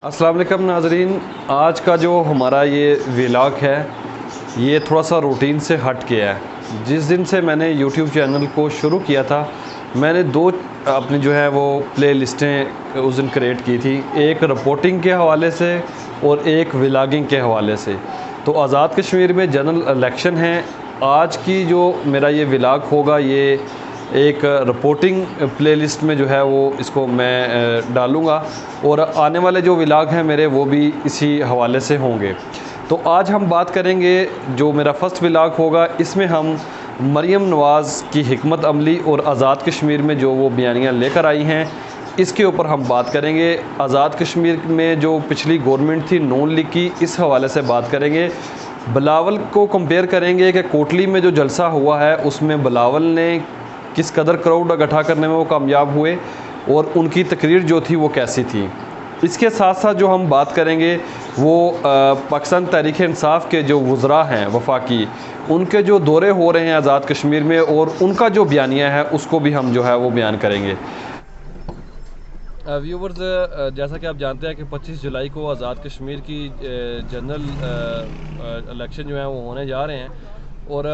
अस्सलाम वालेकुम नाज़रीन। आज का जो हमारा ये व्लॉग है ये थोड़ा सा रूटीन से हट के है। जिस दिन से मैंने यूट्यूब चैनल को शुरू किया था मैंने दो अपनी जो है वो प्ले लिस्टें उस दिन क्रिएट की थी, एक रिपोर्टिंग के हवाले से और एक व्लॉगिंग के हवाले से। तो आज़ाद कश्मीर में जनरल इलेक्शन है। आज की जो मेरा ये व्लॉग होगा ये एक रिपोर्टिंग प्लेलिस्ट में जो है वो इसको मैं डालूँगा और आने वाले जो व्लॉग हैं मेरे वो भी इसी हवाले से होंगे। तो आज हम बात करेंगे, जो मेरा फ़र्स्ट व्लॉग होगा इसमें हम मरीम नवाज़ की हिकमत अमली और आज़ाद कश्मीर में जो वो बयानियाँ लेकर आई हैं इसके ऊपर हम बात करेंगे। आज़ाद कश्मीर में जो पिछली गवर्नमेंट थी नून लीग की, इस हवाले से बात करेंगे। बिलावल को कंपेयर करेंगे कि कोटली में जो जलसा हुआ है उसमें बिलावल ने किस कदर क्राउड इकट्ठा करने में वो कामयाब हुए और उनकी तकरीर जो थी वो कैसी थी। इसके साथ साथ जो हम बात करेंगे वो पाकिस्तान तहरीक इंसाफ के जो वज़रा हैं वफाकी, उनके जो दौरे हो रहे हैं आज़ाद कश्मीर में और उनका जो बयानिया है उसको भी हम जो है वो बयान करेंगे। व्यूवर्स, जैसा कि आप जानते हैं कि 25 जुलाई को आज़ाद कश्मीर की जनरल इलेक्शन जो है वो होने जा रहे हैं और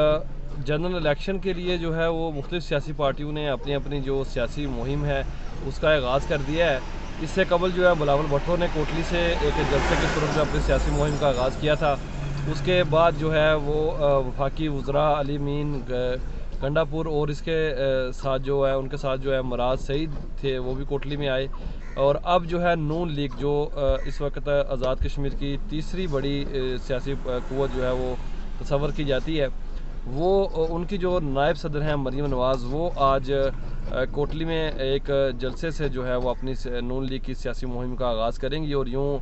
जनरल इलेक्शन के लिए जो है वो मुख्तलिफ़ सियासी पार्टियों ने अपनी अपनी जो सियासी मुहिम है उसका आगाज़ कर दिया है। इससे कबल जो है बिलावल भुट्टो ने कोटली से एक जलसे की सूरत में अपनी सियासी मुहिम का आगाज़ किया था। उसके बाद जो है वो वफाकी वज़रा अली मीन गंडापुर और इसके साथ जो है उनके साथ जो है मराज सईद थे वो भी कोटली में आए। और अब जो है नून लीग जो इस वक्त आज़ाद कश्मीर की तीसरी बड़ी सियासी क़ुव्वत जो है वो तस्वर की जाती है, वो उनकी जो नायब सदर हैं मरीम नवाज़, वो आज कोटली में एक जलसे से जो है वो अपनी नून लीग की सियासी मुहिम का आगाज़ करेंगी और यूँ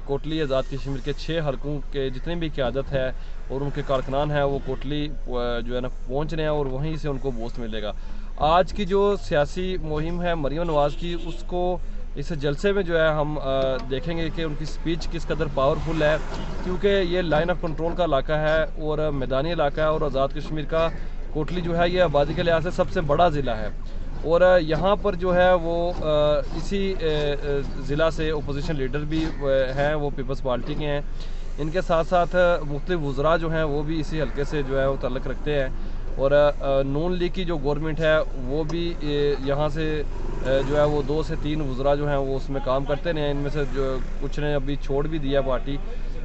कोटली आज़ाद कश्मीर के 6 हलकों के जितनी भी क़यादत है और उनके कारकुनान हैं वो कोटली जो है ना पहुँच रहे हैं और वहीं से उनको बूस्ट मिलेगा। आज की जो सियासी मुहिम है मरीम नवाज़ की, उसको इस जलसे में जो है हम देखेंगे कि उनकी स्पीच किस कदर पावरफुल है, क्योंकि ये लाइन ऑफ कंट्रोल का इलाका है और मैदानी इलाका है और आज़ाद कश्मीर का कोटली जो है ये आबादी के लिहाज से सबसे बड़ा ज़िला है और यहाँ पर जो है वो इसी ज़िला से अपोजिशन लीडर भी हैं, वो पीपल्स पार्टी के हैं। इनके साथ साथ मुख्तलिफ वज़रा जो हैं वो भी इसी हल्के से जो है वो तल्लुक़ रखते हैं और नून लीग की जो गवर्नमेंट है वो भी यहाँ से जो है वो 2 से 3 वज़रा जो हैं वो उसमें काम करते रहे हैं। इनमें से जो कुछ ने अभी छोड़ भी दिया पार्टी।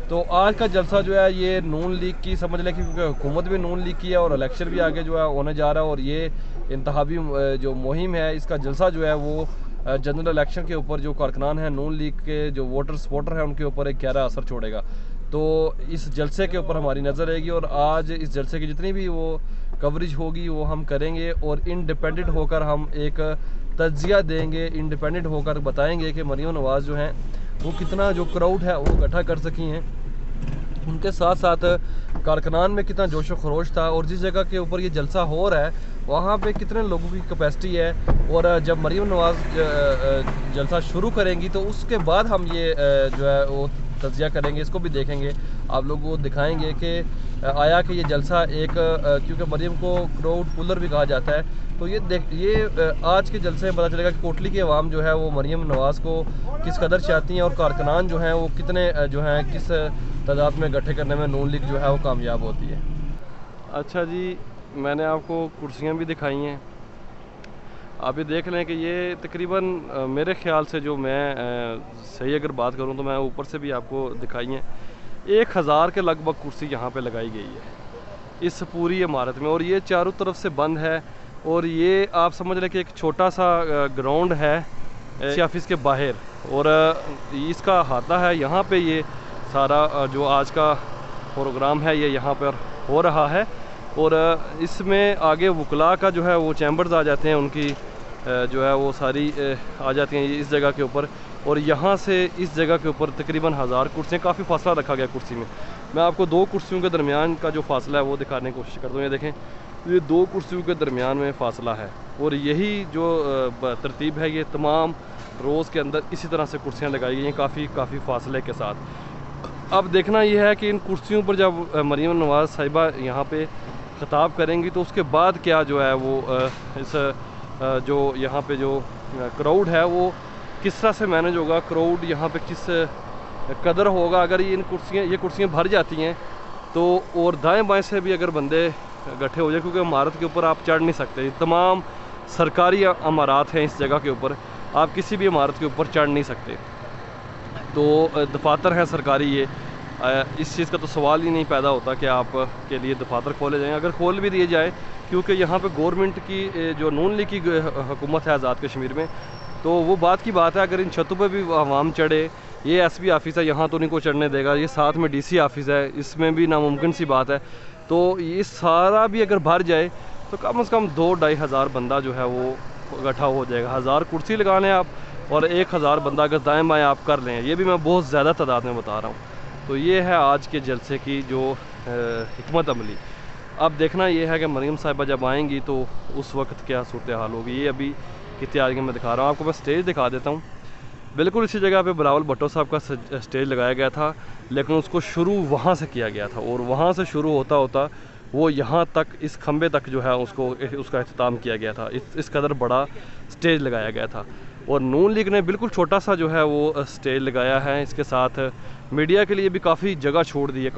तो आज का जलसा जो है ये नून लीग की समझ लें, क्योंकि हुकूमत भी नून लीग की है और इलेक्शन भी आगे जो है होने जा रहा है और ये इंतखाबी जो मुहिम है इसका जलसा जो है वो जनरल इलेक्शन के ऊपर जो कारकुनान हैं नून लीग के जो वोटर सपोर्टर हैं उनके ऊपर एक गहरा असर छोड़ेगा। तो इस जलसे के ऊपर हमारी नज़र रहेगी और आज इस जलसे की जितनी भी वो कवरेज होगी वो हम करेंगे और इंडिपेंडेंट होकर हम एक तज्जिया देंगे, इंडिपेंडेंट होकर बताएंगे कि मरीम नवाज़ जो हैं वो कितना जो क्राउड है वो इकट्ठा कर सकी हैं। उनके साथ साथ कारकुनान में कितना जोश व खरोश था और जिस जगह के ऊपर ये जलसा हो रहा है वहाँ पे कितने लोगों की कैपेसिटी है। और जब मरीम नवाज़ जलसा शुरू करेंगी तो उसके बाद हम ये जो है वो तज्जिया करेंगे, इसको भी देखेंगे, आप लोगों को दिखाएंगे कि आया कि ये जलसा एक क्योंकि मरीम को क्राउड पुलर भी कहा जाता है, तो ये आज के जलसे में पता चलेगा कि कोटली की आवाम जो है वो मरीम नवाज़ को किस कदर चाहती हैं और कारकुनान जो हैं वो कितने जो हैं किस तादाद में इकट्ठे करने में नून लीग जो है वो कामयाब होती है। अच्छा जी, मैंने आपको कुर्सियाँ भी दिखाई हैं, आप ये देख लें कि ये तकरीबन मेरे ख़्याल से जो मैं सही अगर बात करूं तो मैं ऊपर से भी आपको दिखाई हैं 1000 के लगभग कुर्सी यहाँ पे लगाई गई है इस पूरी इमारत में और ये चारों तरफ से बंद है। और ये आप समझ लें कि एक छोटा सा ग्राउंड है ऑफिस के बाहर और इसका अहाता है यहाँ पे। ये सारा जो आज का प्रोग्राम है ये यहाँ पर हो रहा है और इसमें आगे वकला का जो है वो चैम्बर्स आ जाते हैं, उनकी जो है वो सारी आ जाती हैं इस जगह के ऊपर और यहाँ से इस जगह के ऊपर तकरीबन 1000 कुर्सियाँ, काफ़ी फासला रखा गया कुर्सी में। मैं आपको 2 कुर्सियों के दरमियान का जो फासला है वो दिखाने की कोशिश करता हूँ। ये देखें, ये 2 कुर्सियों के दरमियान में फासला है और यही जो तरतीब है ये तमाम रोज़ के अंदर इसी तरह से कुर्सियाँ लगाई गई हैं काफ़ी फासले के साथ। अब देखना ये है कि इन कुर्सियों पर जब मरीम नवाज़ साहिबा यहाँ पे ख़िताब करेंगी तो उसके बाद क्या जो है वो इस जो यहाँ पे जो क्राउड है वो किस तरह से मैनेज होगा, क्राउड यहाँ पे किस कदर होगा। अगर ये कुर्सियाँ भर जाती हैं तो और दाएं बाएं से भी अगर बंदे इकट्ठे हो जाए, क्योंकि इमारत के ऊपर आप चढ़ नहीं सकते, तमाम सरकारी इमारत हैं इस जगह के ऊपर, आप किसी भी इमारत के ऊपर चढ़ नहीं सकते। तो दफातर हैं सरकारी, ये इस चीज़ का तो सवाल ही नहीं पैदा होता कि आप के लिए दफातर खोले जाएँ। अगर खोल भी दिए जाए, क्योंकि यहाँ पे गवर्नमेंट की जो नून लीग की हुकूमत है आज़ाद कश्मीर में, तो वो बात की बात है। अगर इन छतों पे भी आवाम चढ़े, ये एसपी ऑफिस है, यहाँ तो नहीं को चढ़ने देगा, ये साथ में डीसी ऑफिस है, इसमें भी नामुमकिन सी बात है। तो ये सारा भी अगर भर जाए तो कम से कम 2-2.5 हज़ार बंदा जो है वो इकट्ठा हो जाएगा। 1000 कुर्सी लगा लें आप, और 1000 बंदा अगर दाएँ बाएँ आप कर लें, ये भी मैं बहुत ज़्यादा तादाद में बता रहा हूँ। तो ये है आज के जलसे की जो हिकमत अमली। अब देखना ये है कि मरीम साहिबा जब आएंगी तो उस वक्त क्या सूरत हाल होगी। ये अभी की तैयारियाँ मैं दिखा रहा हूँ आपको। मैं स्टेज दिखा देता हूँ। बिल्कुल इसी जगह पे बिलावल भुट्टो साहब का स्टेज लगाया गया था, लेकिन उसको शुरू वहाँ से किया गया था, और वहाँ से शुरू होता होता वो यहाँ तक इस खंबे तक जो है उसका अख्ताम किया गया था। इस कदर बड़ा स्टेज लगाया गया था, और नून लीग ने बिल्कुल छोटा सा जो है वो स्टेज लगाया है। इसके साथ मीडिया के लिए भी काफ़ी जगह छोड़ दी है,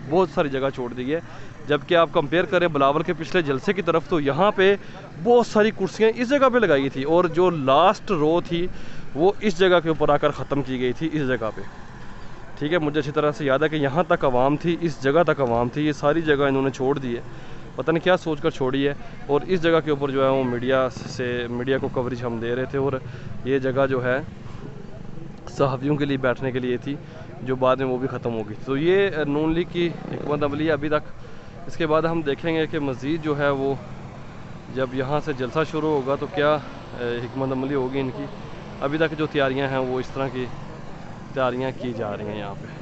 बहुत सारी जगह छोड़ दी है। जबकि आप कंपेयर करें बिलावल के पिछले जलसे की तरफ, तो यहाँ पे बहुत सारी कुर्सियाँ इस जगह पे लगाई थी, और जो लास्ट रो थी वो इस जगह के ऊपर आकर ख़त्म की गई थी, इस जगह पे। ठीक है, मुझे अच्छी तरह से याद है कि यहाँ तक आवाम थी, इस जगह तक आवाम थी, ये सारी जगह इन्होंने छोड़ दी है, पता नहीं क्या सोचकर छोड़ी है। और इस जगह के ऊपर जो है वो मीडिया को कवरेज हम दे रहे थे, और ये जगह जो है सहाफ़ियों के लिए बैठने के लिए थी, जो बाद में वो भी ख़त्म होगी। तो ये नून लीग की हिकमत अमली है अभी तक। इसके बाद हम देखेंगे कि मज़ीद जो है वो जब यहाँ से जलसा शुरू होगा तो क्या हिकमत अमली होगी इनकी। अभी तक जो तैयारियाँ हैं वो इस तरह की तैयारियाँ की जा रही हैं यहाँ पे।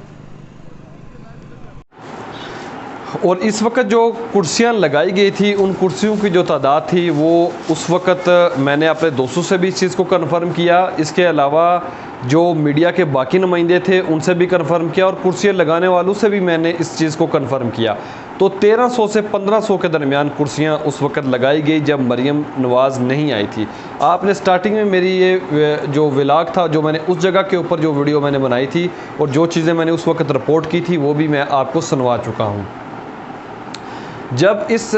और इस वक्त जो कुर्सियाँ लगाई गई थी, उन कुर्सियों की जो तादाद थी वो उस वक्त मैंने अपने दोस्तों से भी इस चीज़ को कन्फर्म किया। इसके अलावा जो मीडिया के बाकी नुमाइंदे थे उनसे भी कन्फर्म किया, और कुर्सियाँ लगाने वालों से भी मैंने इस चीज़ को कन्फर्म किया। तो 1300 से 1500 के दरमियान कुर्सियाँ उस वक्त लगाई गई जब मरीम नवाज़ नहीं आई थी। आपने स्टार्टिंग में मेरी ये जो व्लॉग था, जो मैंने उस जगह के ऊपर जो वीडियो मैंने बनाई थी और जो चीज़ें मैंने उस वक्त रिपोर्ट की थी, वो भी मैं आपको सुनवा चुका हूँ। जब इस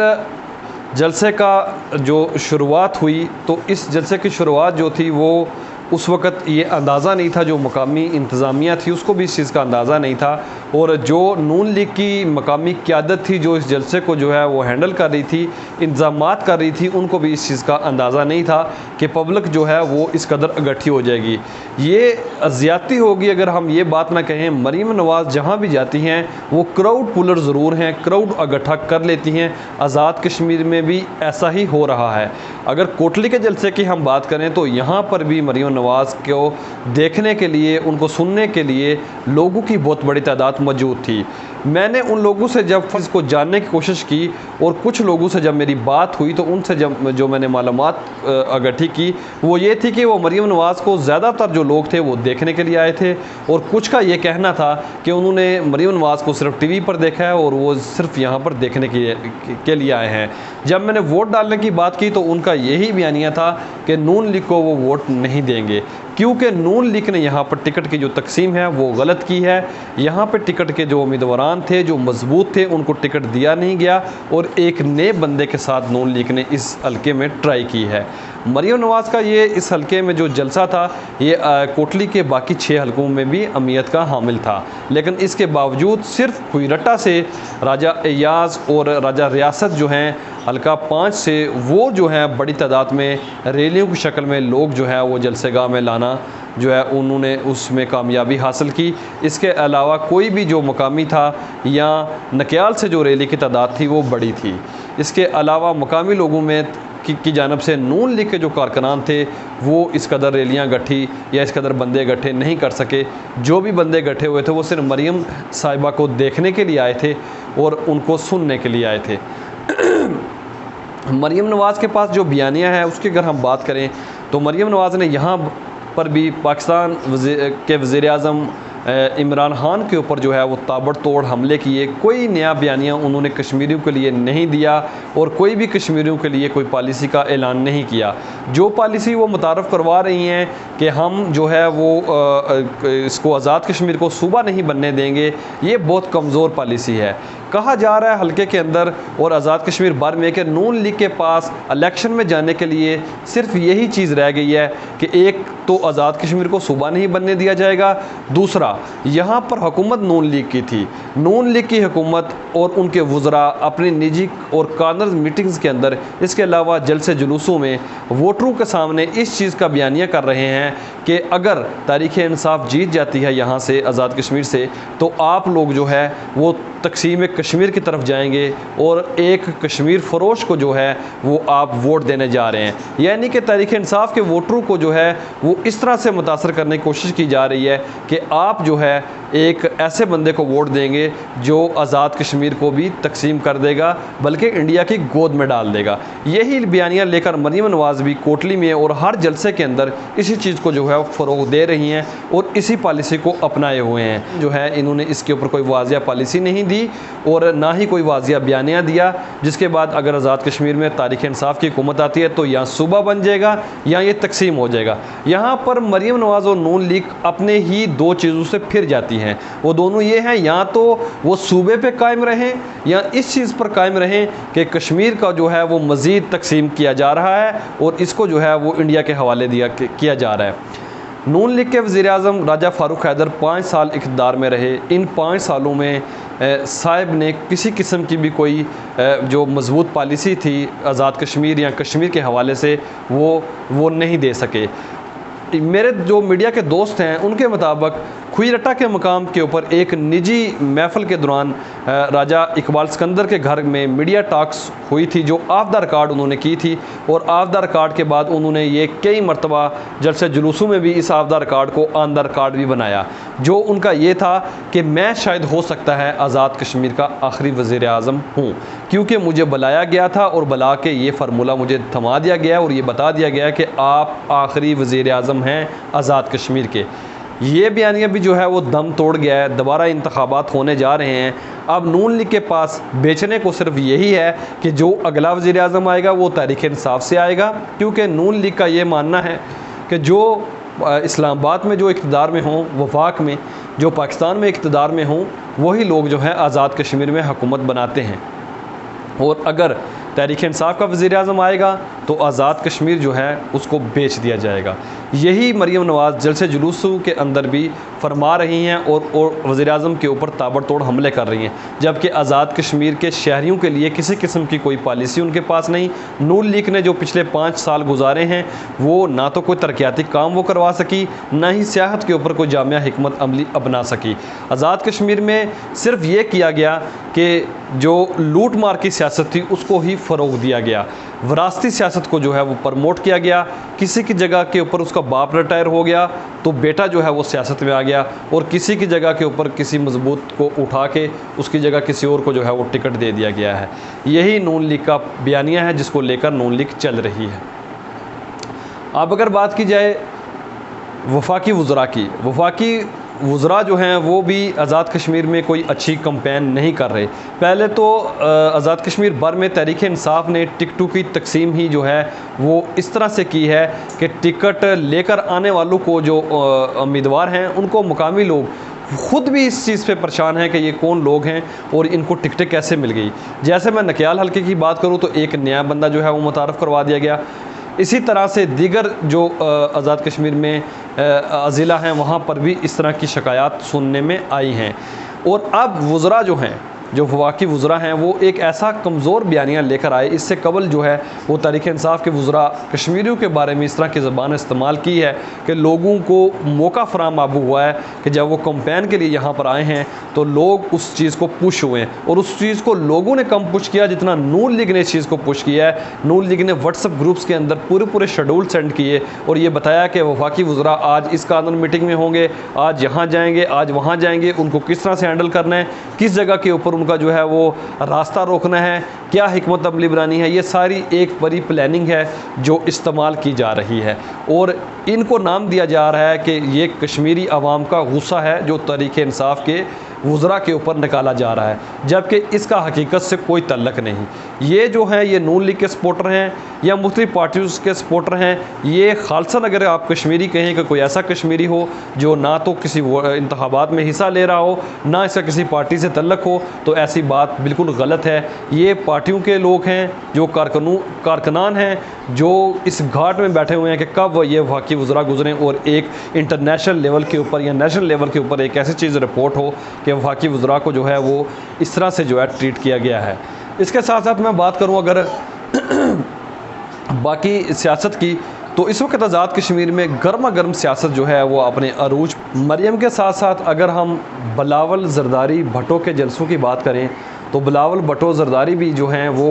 जलसे का जो शुरुआत हुई, तो इस जलसे की शुरुआत जो थी वो उस वक्त ये अंदाज़ा नहीं था, जो मकामी इंतज़ामिया थी उसको भी इस चीज़ का अंदाज़ा नहीं था, और जो नून लीग की मकामी क़यादत थी जो इस जलसे को जो है वो हैंडल कर रही थी, इंतज़ामात कर रही थी, उनको भी इस चीज़ का अंदाज़ा नहीं था कि पब्लिक जो है वो इस कदर इकट्ठी हो जाएगी। ये ज़्यादती होगी अगर हम ये बात ना कहें। मरीम नवाज़ जहाँ भी जाती हैं वो क्राउड पुलर ज़रूर हैं, क्राउड इकट्ठा कर लेती हैं। आज़ाद कश्मीर में भी ऐसा ही हो रहा है। अगर कोटली के जलसे की हम बात करें तो यहाँ पर भी मरीम नवाज़ को देखने के लिए, उनको सुनने के लिए लोगों की बहुत बड़ी तादाद मौजूद थी। मैंने उन लोगों से जब इसको जानने की कोशिश की, और कुछ लोगों से जब मेरी बात हुई, तो उनसे जब जो मैंने मालूमात इकट्ठी की वो ये थी कि वो मरीम नवाज़ को ज़्यादातर जो लोग थे वो देखने के लिए आए थे, और कुछ का ये कहना था कि उन्होंने मरीम नवाज़ को सिर्फ टीवी पर देखा है और वो सिर्फ यहाँ पर देखने के लिए आए हैं। जब मैंने वोट डालने की बात की तो उनका यही बयानिया था कि नून लीग को वो वोट नहीं देंगे, क्योंकि नून लीग ने यहाँ पर टिकट की जो तकसीम है वो गलत की है। यहाँ पर टिकट के जो उम्मीदवार थे, जो मजबूत थे, उनको टिकट दिया नहीं गया, और एक नए बंदे के साथ नून लीग ने इस हल्के में ट्राई की है। मरीम नवाज़ का ये इस हल्के में जो जलसा था, ये कोटली के बाकी 6 हलकों में भी अहमियत का हामिल था, लेकिन इसके बावजूद सिर्फ खुईरट्टा से राजा एयाज और राजा रियासत जो हैं हल्का 5 से, वो जो है बड़ी तादाद में रैलियों की शक्ल में लोग जो है वो जलसेगाह में लाना जो है उन्होंने उसमें कामयाबी हासिल की। इसके अलावा कोई भी जो मकामी था या नक्याल से जो रैली की तादाद थी वो बड़ी थी। इसके अलावा मकामी लोगों में की जानब से नून लीग के जो कारकुनान थे वो इस कदर रैलियाँ गठी या इस कदर बंदे इकट्ठे नहीं कर सके। जो भी बंदे इकट्ठे हुए थे वो सिर्फ मरीम साहिबा को देखने के लिए आए थे और उनको सुनने के लिए आए थे। मरीम नवाज़ के पास जो बयानिया है उसकी अगर हम बात करें तो मरीम नवाज़ ने यहाँ पर भी पाकिस्तान के वज़ीर आज़म इमरान खान के ऊपर जो है वो ताबड़तोड़ हमले किए। कोई नया बयानिया उन्होंने कश्मीरियों के लिए नहीं दिया और कोई भी कश्मीरियों के लिए कोई पॉलिसी का ऐलान नहीं किया। जो पॉलिसी वो मुतारफ़ करवा रही हैं कि हम जो है वो इसको आज़ाद कश्मीर को सूबा नहीं बनने देंगे, ये बहुत कमज़ोर पॉलिसी है। कहा जा रहा है हल्के के अंदर और आज़ाद कश्मीर भर में कि नून लीग के पास इलेक्शन में जाने के लिए सिर्फ यही चीज़ रह गई है कि एक तो आज़ाद कश्मीर को सूबा नहीं बनने दिया जाएगा, दूसरा यहाँ पर हुकूमत नून लीग की थी। नून लीग की हुकूमत और उनके वज़रा अपनी निजी और कॉर्नर मीटिंग्स के अंदर, इसके अलावा जलसे जुलूसों में वोटरों के सामने इस चीज़ का बयानिया कर रहे हैं कि अगर तहरीक इंसाफ जीत जाती है यहाँ से आज़ाद कश्मीर से, तो आप लोग जो है वो तकसीम कश्मीर की तरफ जाएंगे और एक कश्मीर फ़रोश को जो है वो आप वोट देने जा रहे हैं। यानी कि तहरीक इंसाफ के वोटरों को जो है वो इस तरह से मुतासर करने की कोशिश की जा रही है कि आप जो है एक ऐसे बंदे को वोट देंगे जो आज़ाद कश्मीर को भी तकसीम कर देगा, बल्कि इंडिया की गोद में डाल देगा। यही बयानियाँ लेकर मरीम नवाज़ भी कोटली में और हर जलसे के अंदर इसी चीज़ को जो है फ़रोग़ दे रही हैं और इसी पॉलिसी को अपनाए हुए हैं। जो है इन्होंने इसके ऊपर कोई वाज़िया पॉलिसी नहीं दी और ना ही कोई वाज़िया बयानिया दिया, जिसके बाद अगर आज़ाद कश्मीर में तहरीक इंसाफ की हुकूमत आती है तो या सूबा बन जाएगा या ये तकसीम हो जाएगा। यहाँ पर मरीम नवाज़ और नून लीग अपने ही दो चीज़ों से फिर जाती हैं। वो दोनों ये हैं, या तो वो सूबे पे कायम रहें या इस चीज़ पर कायम रहें कि कश्मीर का जो है वो मज़ीद तकसीम किया जा रहा है और इसको जो है वो इंडिया के हवाले किया जा रहा है। नून लीग के वज़ीर-ए-आज़म राजा फ़ारूक हैदर 5 साल इक़्तिदार में रहे। इन 5 सालों में साहिब ने किसी किस्म की भी कोई जो मज़बूत पॉलिसी थी आज़ाद कश्मीर या कश्मीर के हवाले से वो नहीं दे सके। मेरे जो मीडिया के दोस्त हैं उनके मुताबिक खुईरट्टा के मकाम के ऊपर एक निजी महफ़िल के दौरान राजा इकबाल सिकंदर के घर में मीडिया टॉक्स हुई थी, जो ऑफ द रिकॉर्ड उन्होंने की थी और ऑफ द रिकॉर्ड के बाद उन्होंने ये कई मरतबा जलसे जुलूसों में भी इस ऑफ द रिकॉर्ड को ऑन द रिकॉर्ड भी बनाया, जो उनका ये था कि मैं शायद हो सकता है आज़ाद कश्मीर का आखिरी वज़ीर आज़म हूँ, क्योंकि मुझे बुलाया गया था और बुला के ये फार्मूला मुझे थमा दिया गया और ये बता दिया गया कि आप आखिरी वज़ीर आज़म हैं आज़ाद कश्मीर के। ये बयानिया भी जो है वो दम तोड़ गया है। दोबारा इंतखाबात होने जा रहे हैं। अब नून लीग के पास बेचने को सिर्फ यही है कि जो अगला वज़ीर आज़म आएगा वो तहरीक इंसाफ से आएगा, क्योंकि नून लीग का ये मानना है कि जो इस्लामाबाद में जो इक़्तिदार में हों, वफाक में जो पाकिस्तान में इक़्तिदार में हों, वही लोग जो है आज़ाद कश्मीर में हुकूमत बनाते हैं। और अगर तहरीक इंसाफ का वज़ीर आज़म आएगा तो आज़ाद कश्मीर जो है उसको बेच दिया जाएगा। यही मरीम नवाज़ जलसे जुलूसों के अंदर भी फरमा रही हैं और वज़ीर आज़म के ऊपर ताबड़तोड़ हमले कर रही हैं, जबकि आज़ाद कश्मीर के शहरियों के लिए किसी किस्म की कोई पॉलिसी उनके पास नहीं। नून लीग ने जो पिछले 5 साल गुजारे हैं वो ना तो कोई तरक्याती काम वो करवा सकी, ना ही सियाहत के ऊपर कोई जामिया हिकमत अमली अपना सकी। आज़ाद कश्मीर में सिर्फ ये किया गया कि जो लूट मार की सियासत थी उसको ही फ़रोग़ दिया गया, विरासती सियासत को जो है वो प्रमोट किया गया। किसी की जगह के ऊपर उसका बाप रिटायर हो गया तो बेटा जो है वो सियासत में आ गया, और किसी की जगह के ऊपर किसी मजबूत को उठा के उसकी जगह किसी और को जो है वो टिकट दे दिया गया है। यही नून लीग का बयानिया है जिसको लेकर नून लीग चल रही है। अब अगर बात की जाए वफाकी वज़रा की, वफाकी वज़रा जो हैं वो भी आज़ाद कश्मीर में कोई अच्छी कंपेन नहीं कर रहे। पहले तो आज़ाद कश्मीर भर में तहरीक इंसाफ ने टिकटों की तकसीम ही जो है वो इस तरह से की है कि टिकट लेकर आने वालों को जो उम्मीदवार हैं उनको मुकामी लोग ख़ुद भी इस चीज़ पे परेशान हैं कि ये कौन लोग हैं और इनको टिकटें कैसे मिल गई। जैसे मैं नकियाल हल्के की बात करूँ तो एक नया बंदा जो है वो मुतारफ़ करवा दिया गया। इसी तरह से दीगर जो आज़ाद कश्मीर में अज़िला हैं वहाँ पर भी इस तरह की शिकायत सुनने में आई हैं। और अब वज़रा जो हैं, जो वफाकी वज़रा हैं, वो एक ऐसा कमज़ोर बयानिया लेकर आए। इससे कबल जो है वो तहरीक इंसाफ के वज़रा कश्मीरियों के बारे में इस तरह की ज़बान इस्तेमाल की है कि लोगों को मौका फराहम अब हुआ है कि जब वो कैंपेन के लिए यहाँ पर आए हैं तो लोग उस चीज़ को पुश हुए हैं, और उस चीज़ को लोगों ने कम पुश किया जितना नून लीग ने इस चीज़ को पुश किया है। नून लीग ने व्हाट्सएप ग्रुप्स के अंदर पूरे शेड्यूल सेंड किए और ये बताया कि वफाकी वज़रा आज इस कानून मीटिंग में होंगे, आज यहाँ जाएंगे, आज वहाँ जाएंगे, उनको किस तरह से हैंडल करना है। किस जगह के ऊपर उनका जो है वो रास्ता रोकना है, क्या हिकमत अमली बनानी है, ये सारी एक बड़ी प्लानिंग है जो इस्तेमाल की जा रही है। और इनको नाम दिया जा रहा है कि ये कश्मीरी अवाम का गुस्सा है जो तहरीक इंसाफ के वज़रा के ऊपर निकाला जा रहा है, जबकि इसका हकीकत से कोई तल्लक नहीं। ये जो हैं ये नून लीग के सपोर्टर हैं या मुख्तलिफ पार्टियों के सपोर्टर हैं। ये खालसन अगर आप कश्मीरी कहें कि कोई ऐसा कश्मीरी हो जो ना तो किसी इंतखाबात में हिस्सा ले रहा हो, ना इसका किसी पार्टी से तल्लक हो, तो ऐसी बात बिल्कुल गलत है। ये पार्टियों के लोग हैं जो कारकुनान हैं जो इस घाट में बैठे हुए हैं कि कब ये वफाकी वज़रा गुजरें और एक इंटरनेशनल लेवल के ऊपर या नेशनल लेवल के ऊपर एक ऐसी चीज़ रिपोर्ट हो कि वफाकी वज़रा को जो है वो इस तरह से जो है ट्रीट किया गया है। इसके साथ साथ मैं बात करूं अगर बाकी सियासत की, तो इस वक्त आज़ाद कश्मीर में गर्मा गर्म सियासत जो है वो अपने अरूज। मरियम के साथ साथ अगर हम बिलावल ज़रदारी भुट्टो के जलसों की बात करें तो बिलावल भुट्टो ज़रदारी भी जो हैं वो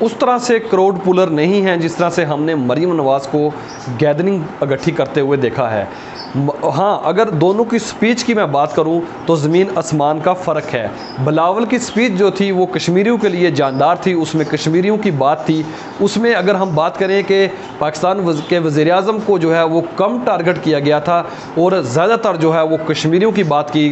उस तरह से क्राउड पुलर नहीं हैं जिस तरह से हमने मरियम नवाज़ को गैदरिंग इकट्ठी करते हुए देखा है। हाँ, अगर दोनों की स्पीच की मैं बात करूं तो ज़मीन आसमान का फ़र्क है। बिलावल की स्पीच जो थी वो कश्मीरियों के लिए जानदार थी, उसमें कश्मीरियों की बात थी। उसमें अगर हम बात करें कि पाकिस्तान के वज़ीर-ए-आज़म को जो है वो कम टारगेट किया गया था और ज़्यादातर जो है वो कश्मीरियों की बात की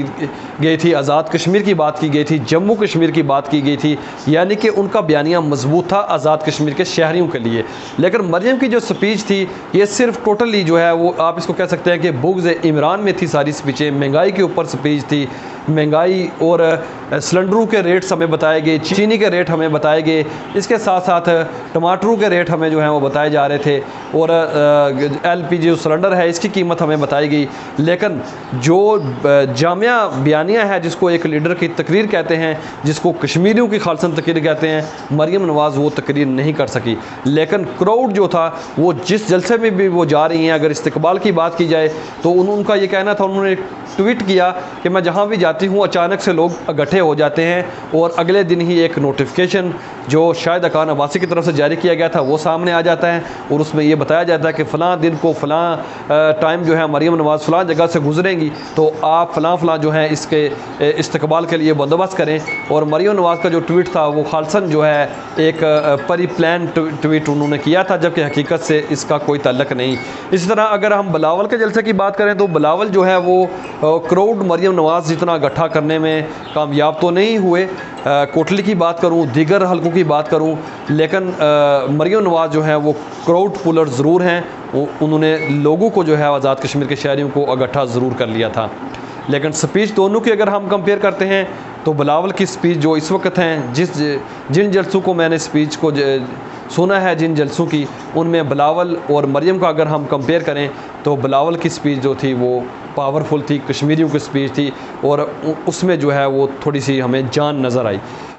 गई थी, आज़ाद कश्मीर की बात की गई थी, जम्मू कश्मीर की बात की गई थी, यानी कि उनका बयानिया मजबूत था आज़ाद कश्मीर के शहरियों के लिए। लेकिन मरियम की जो स्पीच थी ये सिर्फ टोटली जो है वो आप इसको कह सकते हैं कि बुग़्ज़ इमरान में थी सारी स्पीचें। महंगाई के ऊपर स्पीच थी, महंगाई और सिलेंडरों के रेट्स हमें बताए गए, चीनी के रेट हमें बताए गए, इसके साथ साथ टमाटरों के रेट हमें जो हैं वो बताए जा रहे थे और LPG जो सिलेंडर है इसकी कीमत हमें बताई गई। लेकिन जो जामिया बयानिया है जिसको एक लीडर की तकरीर कहते हैं, जिसको कश्मीरियों की खालसन तकरीर कहते हैं, मरियम नवाज़ वो तकरीर नहीं कर सकी। लेकिन क्राउड जो था वो जिस जलसे में भी वो जा रही हैं, अगर इस्तकबाल की बात की जाए तो उनका ये कहना था, उन्होंने ट्वीट किया कि मैं जहाँ भी जाती हूँ अचानक से लोग इकट्ठे हो जाते हैं और अगले दिन ही एक नोटिफिकेशन जो शायद अकान अब्बासी की तरफ से जारी किया गया था वो सामने आ जाता है और उसमें ये बताया जाता है कि फ़लाँ दिन को फ़लाँ टाइम जो है मरियम नवाज़ फ़लाँ जगह से गुजरेंगी, तो आप फ़लाँ जो है इसके इस्तकबाल के लिए बंदोबस्त करें। और मरियम नवाज़ का जो ट्वीट था वो खालसन जो है एक परी प्लान ट्वीट उन्होंने किया था, जबकि हकीकत से इसका कोई ताल्लुक नहीं। इसी तरह अगर हम बिलावल के जलसे की बात करें तो बिलावल जो है वो क्राउड मरियम नवाज़ जितना इकट्ठा करने में कामयाब तो नहीं हुए। कोटली की बात करूं, दीगर हलकों की बात करूं, लेकिन मरियम नवाज़ जो है वो क्राउड पुलर ज़रूर हैं। उन्होंने लोगों को जो है आज़ाद कश्मीर के शहरियों को इकट्ठा ज़रूर कर लिया था। लेकिन स्पीच दोनों की अगर हम कंपेयर करते हैं तो बिलावल की स्पीच जो इस वक्त हैं, जिन जलसों को मैंने स्पीच को सुना है, जिन जलसों की, उनमें बिलावल और मरियम का अगर हम कंपेयर करें तो बिलावल की स्पीच जो थी वो पावरफुल थी, कश्मीरियों की स्पीच थी और उसमें जो है वो थोड़ी सी हमें जान नज़र आई।